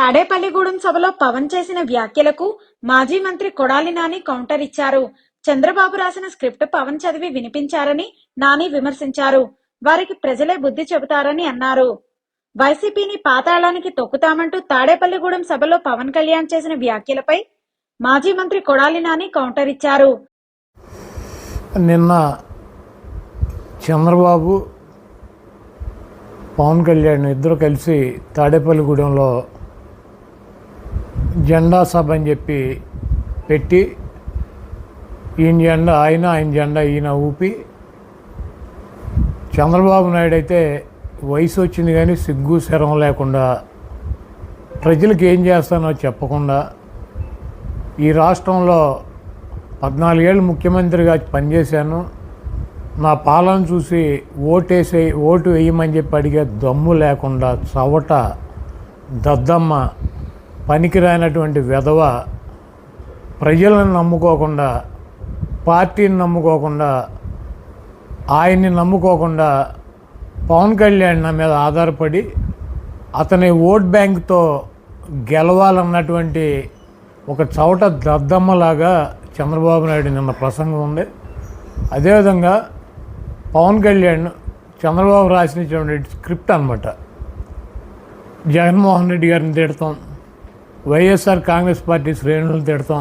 తాడేపల్లిగూడెం సభలో పవన్ చేసిన వ్యాఖ్యలకు మాజీ మంత్రి కొడాలి నాని కౌంటర్ ఇచ్చారు. చంద్రబాబు రాసిన స్క్రిప్ట్ పవన్ చదివి వినిపించారని నాని విమర్శించారు. వారికి ప్రజలే బుద్ధి చెబుతారని అన్నారు. వైసీపీని పాతాళానికి తొక్కుతామంటూ తాడేపల్లిగూడెం సభలో పవన్ కళ్యాణ్ చేసిన వ్యాఖ్యలపై మాజీ మంత్రి కొడాలి నాని కౌంటర్ ఇచ్చారు. నిన్న చంద్రబాబు పవన్ కళ్యాణ్ ఇద్దరు కలిసి తాడేపల్లిగూడెంలో జెండా సభ అని చెప్పి పెట్టి ఈయన జెండా ఆయన జెండా ఈయన ఊపి, చంద్రబాబు నాయుడు అయితే వయసు వచ్చింది కానీ సిగ్గు శరం లేకుండా ప్రజలకు ఏం చేస్తానో చెప్పకుండా ఈ రాష్ట్రంలో 14 ఏళ్ళు ముఖ్యమంత్రిగా పనిచేశాను, నా పాలన చూసి ఓటు వేయమని చెప్పి అడిగే దమ్ము లేకుండా చవట దద్దమ్మ పనికిరానటువంటి వెధవ ప్రజలను నమ్ముకోకుండా, పార్టీని నమ్ముకోకుండా, ఆయన్ని నమ్ముకోకుండా పవన్ కళ్యాణ్ నా మీద ఆధారపడి అతని ఓట్ బ్యాంక్తో గెలవాలన్నటువంటి ఒక చవట దద్దమ్మలాగా చంద్రబాబు నాయుడు నిన్న ప్రసంగం ఉంది. అదేవిధంగా పవన్ కళ్యాణ్ చంద్రబాబు రాసినటువంటి స్క్రిప్ట్ అన్నమాట. జగన్మోహన్ రెడ్డి గారిని తిడతాం, వైఎస్ఆర్ కాంగ్రెస్ పార్టీ శ్రేణులను తిడతాం,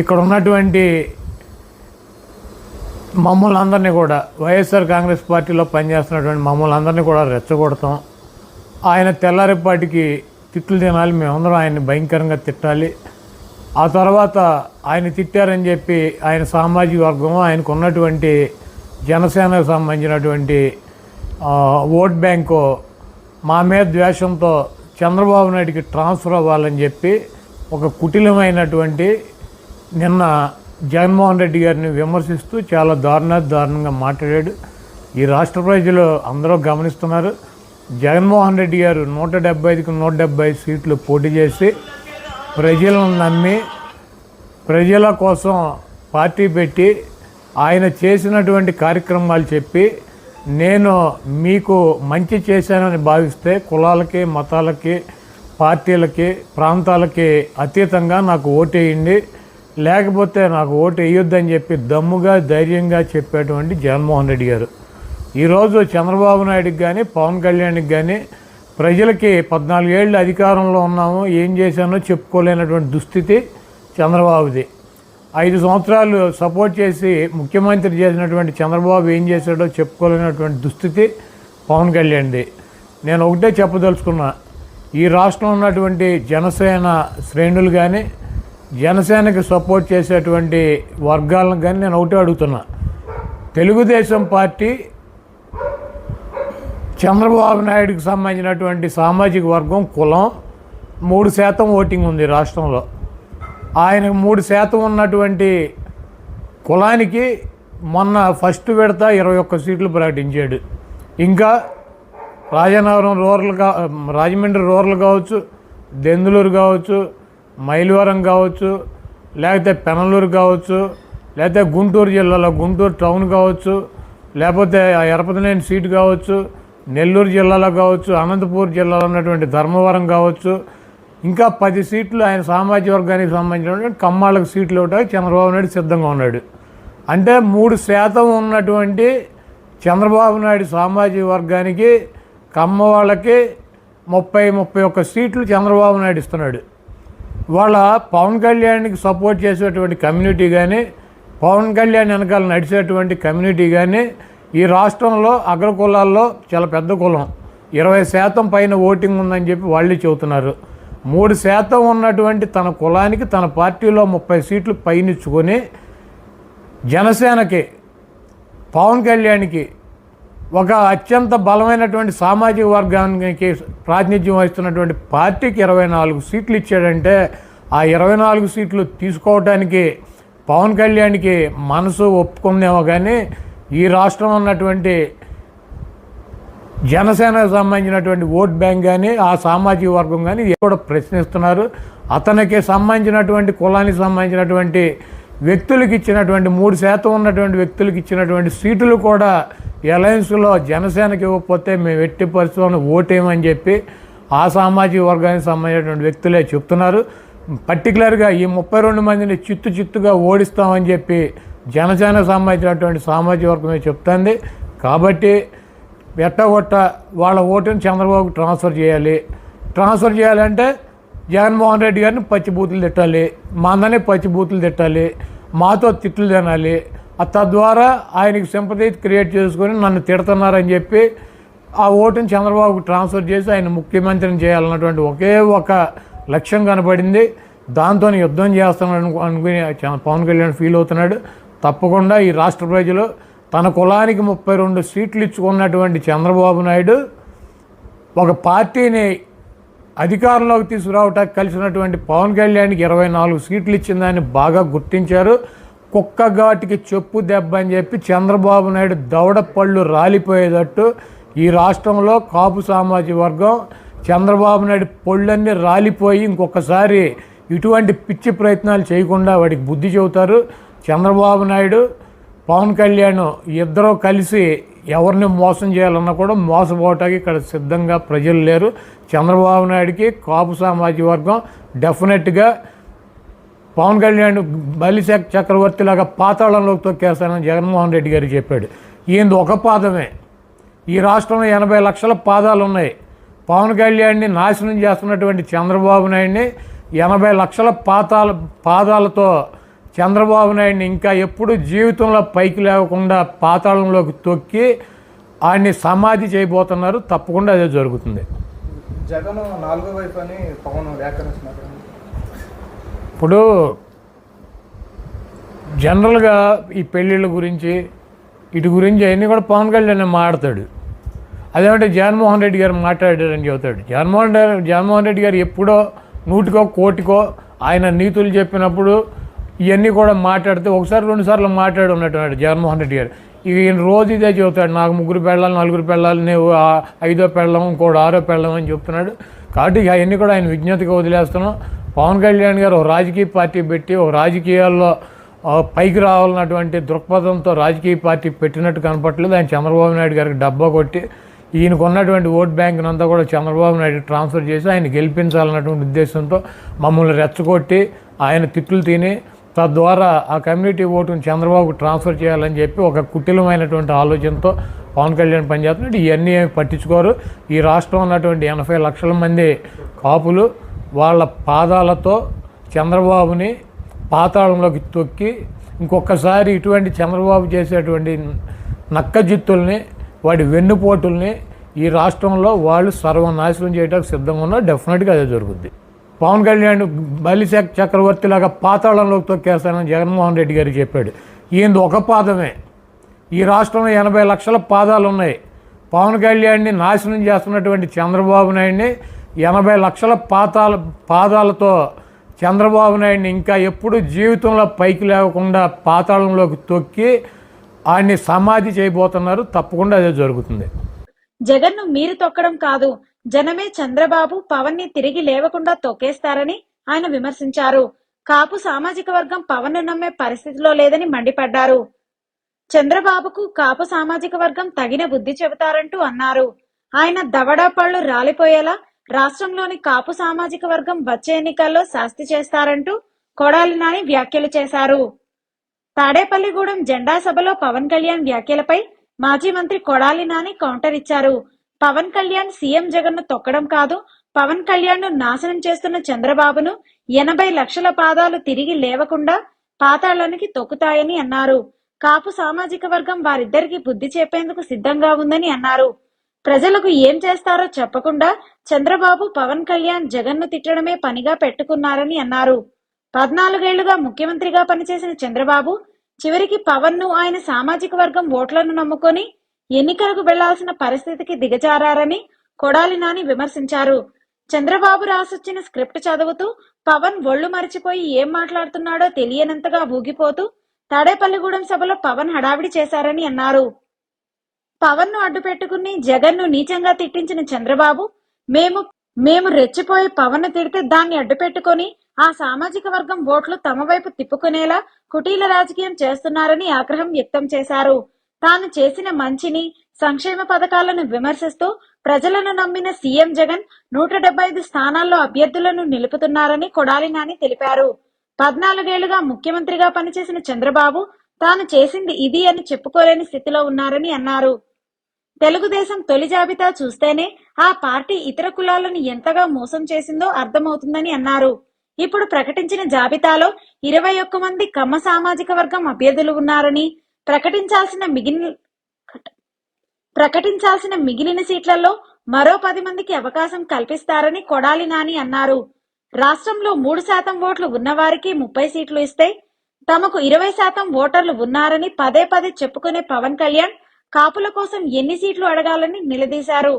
ఇక్కడ ఉన్నటువంటి మమ్మల్ని అందరినీ కూడా వైఎస్ఆర్ కాంగ్రెస్ పార్టీలో పనిచేస్తున్నటువంటి మమ్మల్ని అందరినీ కూడా రెచ్చగొడతాం. ఆయన తెల్లారిపాటికి తిట్లు తినాలి, మేమందరం ఆయన్ని భయంకరంగా తిట్టాలి. ఆ తర్వాత ఆయన తిట్టారని చెప్పి ఆయన సామాజిక వర్గం, ఆయనకు ఉన్నటువంటి జనసేనకు సంబంధించినటువంటి ఓట్ బ్యాంకు మా మీద ద్వేషంతో చంద్రబాబు నాయుడికి ట్రాన్స్ఫర్ అవ్వాలని చెప్పి ఒక కుటిలమైనటువంటి నిన్న జగన్మోహన్ రెడ్డి గారిని విమర్శిస్తూ చాలా దారుణంగా మాట్లాడాడు. ఈ రాష్ట్ర ప్రజలు అందరూ గమనిస్తున్నారు. జగన్మోహన్ రెడ్డి గారు 175కి 175 సీట్లు పోటీ చేసి ప్రజలను నమ్మి ప్రజల కోసం పార్టీ పెట్టి ఆయన చేసినటువంటి కార్యక్రమాలు చెప్పి నేను మీకు మంచి చేశానని భావిస్తే కులాలకి, మతాలకి, పార్టీలకి, ప్రాంతాలకి అతీతంగా నాకు ఓటేయండి, లేకపోతే నాకు ఓటు వేయొద్దని చెప్పి దమ్ముగా ధైర్యంగా చెప్పేటువంటి జగన్మోహన్ రెడ్డి గారు ఈరోజు చంద్రబాబు నాయుడికి కానీ పవన్ కళ్యాణ్కి కానీ ప్రజలకి 14 ఏళ్ళు అధికారంలో ఉన్నాము, ఏం చేశానో చెప్పుకోలేనటువంటి దుస్థితి చంద్రబాబుది. 5 సంవత్సరాలు సపోర్ట్ చేసి ముఖ్యమంత్రి చేసినటువంటి చంద్రబాబు ఏం చేశాడో చెప్పుకోలేనటువంటి దుస్థితి పవన్ కళ్యాణ్ది. నేను ఒకటే చెప్పదలుచుకున్నా, ఈ రాష్ట్రంలో ఉన్నటువంటి జనసేన శ్రేణులు కానీ జనసేనకి సపోర్ట్ చేసేటువంటి వర్గాలను కానీ నేను ఒకటే అడుగుతున్నా, తెలుగుదేశం పార్టీ చంద్రబాబు నాయుడికి సంబంధించినటువంటి సామాజిక వర్గం కులం 3% ఓటింగ్ ఉంది రాష్ట్రంలో. ఆయనకు 3% ఉన్నటువంటి కులానికి మొన్న ఫస్ట్ విడత 21 సీట్లు ప్రకటించాడు. ఇంకా రాజమండ్రి రూరల్ కావచ్చు, దెందులూరు కావచ్చు, మైలవరం కావచ్చు, లేకపోతే పెనలూరు కావచ్చు, లేకపోతే గుంటూరు జిల్లాలో గుంటూరు టౌన్ కావచ్చు, లేకపోతే ఎరపతినేని సీటు కావచ్చు, నెల్లూరు జిల్లాలో కావచ్చు, అనంతపూర్ జిల్లాలో ఉన్నటువంటి ధర్మవరం కావచ్చు, ఇంకా 10 సీట్లు ఆయన సామాజిక వర్గానికి సంబంధించినటువంటి కమ్మాళ్ళకు సీట్లు ఇవ్వడానికి చంద్రబాబు నాయుడు సిద్ధంగా ఉన్నాడు. అంటే 3% ఉన్నటువంటి చంద్రబాబు నాయుడు సామాజిక వర్గానికి కమ్మ వాళ్ళకి 30-31 సీట్లు చంద్రబాబు నాయుడు ఇస్తున్నాడు. వాళ్ళ పవన్ కళ్యాణ్కి సపోర్ట్ చేసేటువంటి కమ్యూనిటీ కానీ, పవన్ కళ్యాణ్ వెనకాల నడిచేటువంటి కమ్యూనిటీ కానీ ఈ రాష్ట్రంలో అగ్రకులాల్లో చాలా పెద్ద కులం, 20% పైన ఓటింగ్ ఉందని చెప్పి వాళ్ళే చెబుతున్నారు. 3% ఉన్నటువంటి తన కులానికి తన పార్టీలో 30 సీట్లు పైనిచ్చుకొని జనసేనకి, పవన్ కళ్యాణ్కి ఒక అత్యంత బలమైనటువంటి సామాజిక వర్గానికి ప్రాతినిధ్యం వహిస్తున్నటువంటి పార్టీకి 24 సీట్లు ఇచ్చాడంటే ఆ 24 సీట్లు తీసుకోవడానికి పవన్ కళ్యాణ్కి మనసు ఒప్పుకుందేమో కానీ ఈ రాష్ట్రంలో ఉన్నటువంటి జనసేనకు సంబంధించినటువంటి ఓట్ బ్యాంక్ కానీ ఆ సామాజిక వర్గం కానీ కూడా ప్రశ్నిస్తున్నారు. అతనికి సంబంధించినటువంటి కులానికి సంబంధించినటువంటి వ్యక్తులకు ఇచ్చినటువంటి 3% ఉన్నటువంటి వ్యక్తులకు ఇచ్చినటువంటి సీటులు కూడా అలయన్స్లో జనసేనకి ఇవ్వకపోతే మేము ఎట్టి పరిస్థితుల్లో ఓటేయమని చెప్పి ఆ సామాజిక వర్గానికి సంబంధించినటువంటి వ్యక్తులే చెప్తున్నారు. పర్టికులర్గా ఈ 32 మందిని చిత్తుగా ఓడిస్తామని చెప్పి జనసేనకు సంబంధించినటువంటి సామాజిక వర్గమే చెప్తుంది. కాబట్టి ఎట్టగొట్ట వాళ్ళ ఓటుని చంద్రబాబుకి ట్రాన్స్ఫర్ చేయాలంటే జగన్మోహన్ రెడ్డి గారిని పచ్చిబూతులు తిట్టాలి, మా అందరినీ పచ్చిబూతులు తిట్టాలి, మాతో తిట్లు తినాలి. తద్వారా ఆయనకి సింపతి క్రియేట్ చేసుకొని నన్ను తిడుతున్నారని చెప్పి ఆ ఓటుని చంద్రబాబుకి ట్రాన్స్ఫర్ చేసి ఆయన ముఖ్యమంత్రిని చేయాలన్నటువంటి ఒకే ఒక లక్ష్యం కనపడింది. దాంతో యుద్ధం చేస్తున్నాడు అనుకుని పవన్ కళ్యాణ్ ఫీల్ అవుతున్నాడు. తప్పకుండా ఈ రాష్ట్ర ప్రజలు తన కులానికి 32 సీట్లు ఇచ్చుకున్నటువంటి చంద్రబాబు నాయుడు ఒక పార్టీని అధికారంలోకి తీసుకురావటానికి కలిసినటువంటి పవన్ కళ్యాణ్కి 24 సీట్లు ఇచ్చిందని బాగా గుర్తించారు. కుక్క ఘాటికి చెప్పు దెబ్బ అని చెప్పి చంద్రబాబు నాయుడు దవడ పళ్ళు రాలిపోయేటట్టు ఈ రాష్ట్రంలో కాపు సామాజిక వర్గం చంద్రబాబు నాయుడు పళ్ళన్నీ రాలిపోయి ఇంకొకసారి ఇటువంటి పిచ్చి ప్రయత్నాలు చేయకుండా వాడికి బుద్ధి చెబుతారు. చంద్రబాబు నాయుడు పవన్ కళ్యాణ్ ఇద్దరూ కలిసి ఎవరిని మోసం చేయాలన్నా కూడా మోసపోవటానికి ఇక్కడ సిద్ధంగా ప్రజలు లేరు. చంద్రబాబు నాయుడికి కాపు సామాజిక వర్గం డెఫినెట్గా పవన్ కళ్యాణ్ బలి చక్రవర్తిలాగా పాతాళంలోకి తొక్కేస్తానని జగన్మోహన్ రెడ్డి గారు చెప్పాడు. ఈయన ఒక పాదమే. ఈ రాష్ట్రంలో 80 లక్షల పాదాలు ఉన్నాయి. పవన్ కళ్యాణ్ని నాశనం చేస్తున్నటువంటి చంద్రబాబు నాయుడిని 80 లక్షల పాదాలతో చంద్రబాబు నాయుడిని ఇంకా ఎప్పుడు జీవితంలో పైకి లేకుండా పాతాళంలోకి తొక్కి ఆయన్ని సమాధి చేయబోతున్నారు. తప్పకుండా అదే జరుగుతుంది. జగన్ 4వ వైపు అని పవన్ వ్యాఖ్యానిస్తున్నారు. ఇప్పుడు జనరల్గా ఈ పెళ్ళిళ్ళ గురించి ఇటు గురించి అవన్నీ కూడా పవన్ కళ్యాణ్ మాట్లాడతాడు. అదేమంటే జగన్మోహన్ రెడ్డి గారు మాట్లాడారని చెబుతాడు. జగన్మోహన్ రెడ్డి గారు ఎప్పుడో 100కో 1,00,00,000 ఆయన నీతులు చెప్పినప్పుడు ఇవన్నీ కూడా మాట్లాడితే ఒకసారి 2 సార్లు మాట్లాడి ఉన్నట్టున్నాడు జగన్మోహన్ రెడ్డి గారు. ఈయన రోజు ఇదే చెబుతాడు, నాకు 3 పెళ్ళాలి 4 పెళ్ళాలి, నువ్వు 5వ పెళ్ళం ఇంకోటి 6వ పెళ్ళం అని చెప్తున్నాడు. కాబట్టి అవన్నీ కూడా ఆయన విజ్ఞతగా వదిలేస్తున్నాం. పవన్ కళ్యాణ్ గారు ఒక రాజకీయ పార్టీ పెట్టి ఒక రాజకీయాల్లో పైకి రావాలన్నటువంటి దృక్పథంతో రాజకీయ పార్టీ పెట్టినట్టు కనపట్లేదు. ఆయన చంద్రబాబు నాయుడు గారికి డబ్బా కొట్టి ఈయనకు ఉన్నటువంటి ఓట్ బ్యాంక్ని అంతా కూడా చంద్రబాబు నాయుడు ట్రాన్స్ఫర్ చేసి ఆయన గెలిపించాలన్నటువంటి ఉద్దేశంతో మమ్మల్ని రెచ్చగొట్టి ఆయన తిట్లు తిని తద్వారా ఆ కమ్యూనిటీ ఓటును చంద్రబాబుకు ట్రాన్స్ఫర్ చేయాలని చెప్పి ఒక కుటిలమైనటువంటి ఆలోచనతో పవన్ కళ్యాణ్ పనిచేస్తున్నాడు. ఇవన్నీ ఏమి పట్టించుకోరు. ఈ రాష్ట్రం ఉన్నటువంటి 80 లక్షల మంది కాపులు వాళ్ళ పాదాలతో చంద్రబాబుని పాతాళంలోకి తొక్కి ఇంకొకసారి ఇటువంటి చంద్రబాబు చేసేటువంటి నక్కజిత్తుల్ని వాడి వెన్నుపోటుల్ని ఈ రాష్ట్రంలో వాళ్ళు సర్వనాశనం చేయడానికి సిద్ధంగా ఉన్నారు. డెఫినెట్గా అదే జరుగుద్ది. పవన్ కళ్యాణ్ బలి చక్రవర్తిలాగా పాతాళంలోకి తొక్కేస్తానని జగన్మోహన్ రెడ్డి గారు చెప్పాడు. ఈయన ఒక పాదమే. ఈ రాష్ట్రంలో 80 లక్షల పాదాలు ఉన్నాయి. పవన్ కళ్యాణ్ని నాశనం చేస్తున్నటువంటి చంద్రబాబు నాయుడిని 80 లక్షల పాదాలతో చంద్రబాబు నాయుడిని ఇంకా ఎప్పుడు జీవితంలో పైకి లేకుండా పాతాళంలోకి తొక్కి ఆయన్ని సమాధి చేయబోతున్నారు. తప్పకుండా అదే జరుగుతుంది. జగన్ను మీరు తొక్కడం కాదు, జనమే చంద్రబాబు పవన్ ని తిరిగి లేవకుండా తొక్కేస్తారని ఆయన విమర్శించారు. కాపు సామాజిక వర్గం పవన్ ను నమ్మే పరిస్థితిలో లేదని మండిపడ్డారు. చంద్రబాబుకు కాపు సామాజిక వర్గం తగిన బుద్ధి చెబుతారంటూ అన్నారు. ఆయన దవడా పళ్ళు రాలిపోయేలా రాష్ట్రంలోని కాపు సామాజిక వర్గం వచ్చే ఎన్నికల్లో శాస్తి చేస్తారంటూ కొడాలి నాని వ్యాఖ్యలు చేశారు. తాడేపల్లిగూడెం జెండా సభలో పవన్ కళ్యాణ్ వ్యాఖ్యలపై మాజీ మంత్రి కొడాలి నాని కౌంటర్ ఇచ్చారు. పవన్ కళ్యాణ్ సీఎం జగన్ ను తొక్కడం కాదు, పవన్ కళ్యాణ్ ను నాశనం చేస్తున్న చంద్రబాబును 80 లక్షల పాదాలు తిరిగి లేవకుండా పాతాళానికి తొక్కుతాయని అన్నారు. కాపు సామాజిక వర్గం వారిద్దరికి బుద్ధి చెప్పేందుకు సిద్ధంగా ఉందని అన్నారు. ప్రజలకు ఏం చేస్తారో చెప్పకుండా చంద్రబాబు పవన్ కళ్యాణ్ జగన్ ను తిట్టడమే పనిగా పెట్టుకున్నారని అన్నారు. 14 ఏళ్లుగా ముఖ్యమంత్రిగా పనిచేసిన చంద్రబాబు చివరికి పవన్ ను ఆయన సామాజిక వర్గం ఓట్లను నమ్ముకొని ఎన్నికలకు వెళ్లాల్సిన పరిస్థితికి దిగజారని కొడాలి నాని విమర్శించారు. చంద్రబాబు రాసొచ్చిన స్క్రిప్ట్ చదువుతూ పవన్ ఒళ్ళు మరిచిపోయి ఏం మాట్లాడుతున్నాడో తెలియనంతగా ఊగిపోతూ తాడేపల్లిగూడెం సభలో పవన్ హడావిడి చేశారని అన్నారు. పవన్ ను అడ్డు పెట్టుకుని జగన్ ను నీచంగా తిట్టించిన చంద్రబాబు మేము రెచ్చిపోయి పవన్ ను తిడితే దాన్ని అడ్డు పెట్టుకుని ఆ సామాజిక వర్గం ఓట్లు తమ వైపు తిప్పుకునేలా కుటీల రాజకీయం చేస్తున్నారని ఆగ్రహం వ్యక్తం చేశారు. తాను చేసిన మంచిని సంక్షేమ పథకాలను విమర్శిస్తూ ప్రజలను నమ్మిన సీఎం జగన్ 175 స్థానాల్లో అభ్యర్థులను నిలుపుతున్నారని కొడాలి నాని తెలిపారు. 14 ఏళ్లుగా ముఖ్యమంత్రిగా పనిచేసిన చంద్రబాబు తాను చేసింది ఇది అని చెప్పుకోలేని స్థితిలో ఉన్నారని అన్నారు. తెలుగుదేశం తొలి జాబితా చూస్తేనే ఆ పార్టీ ఇతర కులాలను ఎంతగా మోసం చేసిందో అర్థమవుతుందని అన్నారు. ఇప్పుడు ప్రకటించిన జాబితాలో 21 మంది కమ్మ సామాజిక వర్గం అభ్యర్థులు ఉన్నారని, ప్రకటించాల్సిన మిగిలిన సీట్లలో మరో 10 మందికి అవకాశం కల్పిస్తారని కొడాలి నాని అన్నారు. రాష్ట్రంలో 3% ఓట్లు ఉన్నవారికి 30 సీట్లు ఇస్తే తమకు 20% ఓటర్లు ఉన్నారని పదే పదే చెప్పుకునే పవన్ కళ్యాణ్ కాపుల కోసం ఎన్ని సీట్లు అడగాలని నిలదీశారు.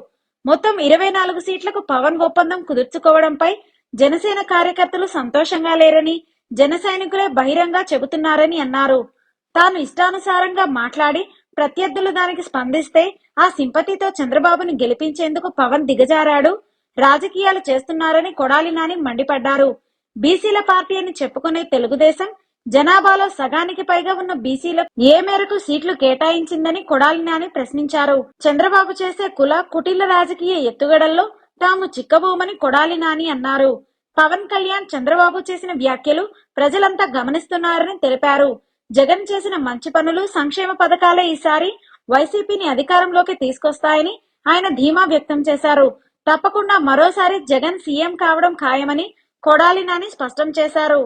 మొత్తం 24 సీట్లకు పవన్ ఒప్పందం కుదుర్చుకోవడంపై జనసేన కార్యకర్తలు సంతోషంగా లేరని జన సైనికులే బహిరంగ చెబుతున్నారని అన్నారు. తాను ఇష్టానుసారంగా మాట్లాడి ప్రత్యర్థులు దానికి స్పందిస్తే ఆ సింపతితో చంద్రబాబును గెలిపించేందుకు పవన్ దిగజారాడు, రాజకీయాలు చేస్తున్నారని కొడాలి నాని మండిపడ్డారు. బీసీల పార్టీ అని చెప్పుకునే తెలుగుదేశం జనాభాలో సగానికి పైగా ఉన్న బీసీలకు ఏ మేరకు సీట్లు కేటాయించిందని కొడాలి నాని ప్రశ్నించారు. చంద్రబాబు చేసే కుల కుటిల రాజకీయ ఎత్తుగడల్లో తాము చిక్కబోమని కొడాలి నాని అన్నారు. పవన్ కళ్యాణ్ చంద్రబాబు చేసిన వ్యాఖ్యలు ప్రజలంతా గమనిస్తున్నారని తెలిపారు. జగన్ చేసిన మంచి పనులు, సంక్షేమ పథకాలే ఈసారి వైసీపీని అధికారంలోకి తీసుకొస్తాయని ఆయన ధీమా వ్యక్తం చేశారు. తప్పకుండా మరోసారి జగన్ సీఎం కావడం ఖాయమని కొడాలి నాని స్పష్టం చేశారు.